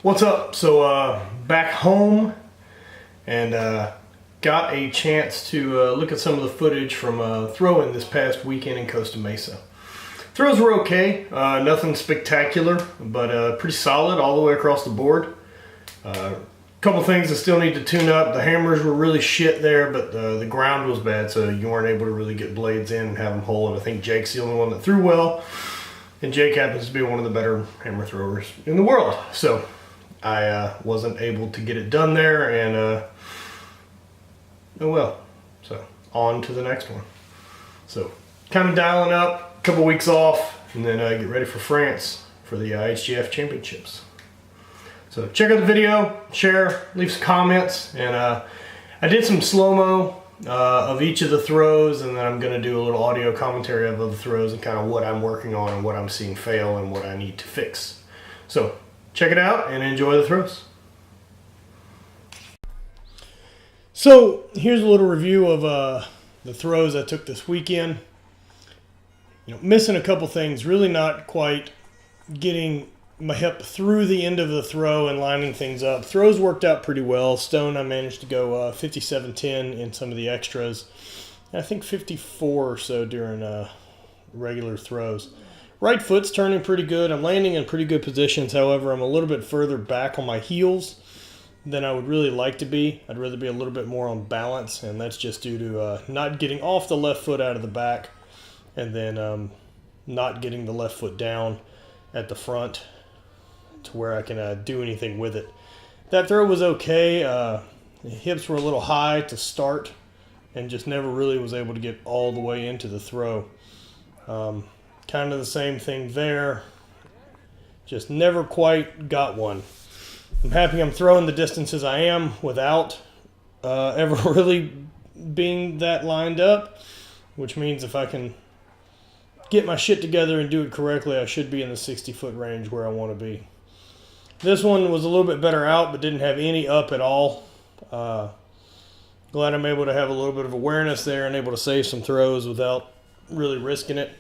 What's up? So back home and got a chance to look at some of the footage from throwing this past weekend in Costa Mesa. Throws were okay, nothing spectacular, but pretty solid all the way across the board. Couple things that still need to tune up. The hammers were really shit there, but the ground was bad, so you weren't able to really get blades in and have them hold. I think Jake's the only one that threw well, and Jake happens to be one of the better hammer throwers in the world. So I wasn't able to get it done there, and oh well. So on to the next one. So kind of dialing up, a couple weeks off, and then get ready for France for the HGF Championships. So check out the video, share, leave some comments, and I did some slow-mo of each of the throws, and then I'm going to do a little audio commentary of the throws and kind of what I'm working on and what I'm seeing fail and what I need to fix. So check it out and enjoy the throws. So here's a little review of the throws I took this weekend. Missing a couple things, really not quite getting my hip through the end of the throw and lining things up. Throws worked out pretty well. Stone, I managed to go 57-10 in some of the extras. And I think 54 or so during regular throws. Right foot's turning pretty good. I'm landing in pretty good positions. However, I'm a little bit further back on my heels than I would really like to be. I'd rather be a little bit more on balance, and that's just due to not getting off the left foot out of the back, and then not getting the left foot down at the front to where I can do anything with it. That throw was okay. The hips were a little high to start and just never really was able to get all the way into the throw. Kind of the same thing there. Just never quite got one. I'm happy I'm throwing the distances I am without ever really being that lined up, which means if I can get my shit together and do it correctly, I should be in the 60-foot range where I want to be. This one was a little bit better out, but didn't have any up at all. Glad I'm able to have a little bit of awareness there and able to save some throws without really risking it.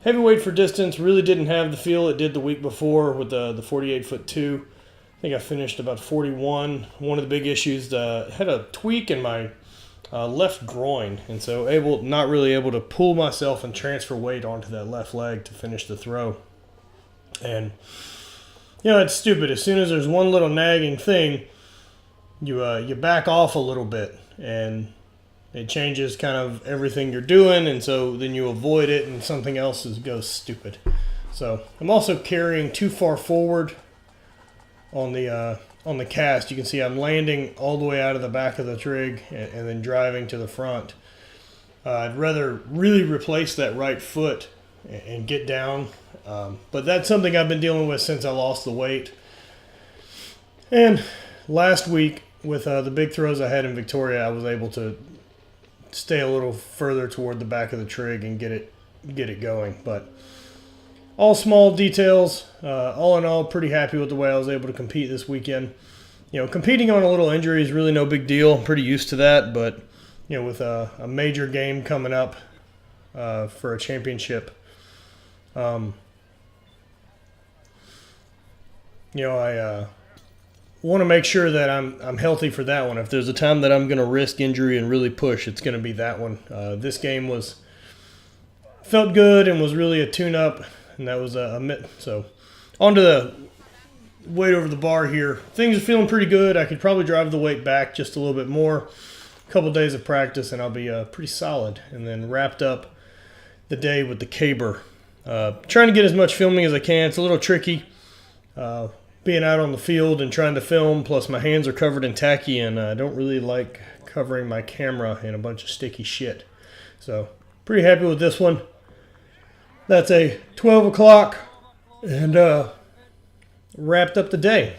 Heavyweight for distance really didn't have the feel it did the week before with the 48-foot 2. I think I finished about 41. One of the big issues, had a tweak in my left groin, and so not really able to pull myself and transfer weight onto that left leg to finish the throw. And it's stupid. As soon as there's one little nagging thing, you back off a little bit, and it changes kind of everything you're doing, and so then you avoid it, and something else goes stupid. So I'm also carrying too far forward on the cast. You can see I'm landing all the way out of the back of the trig and then driving to the front. I'd rather really replace that right foot and get down. But that's something I've been dealing with since I lost the weight. And last week with the big throws I had in Victoria, I was able to stay a little further toward the back of the trig and get it going. But all small details. All in all, pretty happy with the way I was able to compete this weekend. Competing on a little injury is really no big deal. I'm pretty used to that, but with a major game coming up for a championship, I want to make sure that I'm healthy for that one. If there's a time that I'm going to risk injury and really push, it's going to be that one. This game felt good and was really a tune-up, and that was so on to the weight over the bar here. Things are feeling pretty good. I could probably drive the weight back just a little bit more. A couple days of practice, and I'll be pretty solid. And then wrapped up the day with the caber. Trying to get as much filming as I can. It's a little tricky being out on the field and trying to film, plus my hands are covered in tacky, and I don't really like covering my camera in a bunch of sticky shit. So pretty happy with this one. That's a 12 o'clock, and wrapped up the day.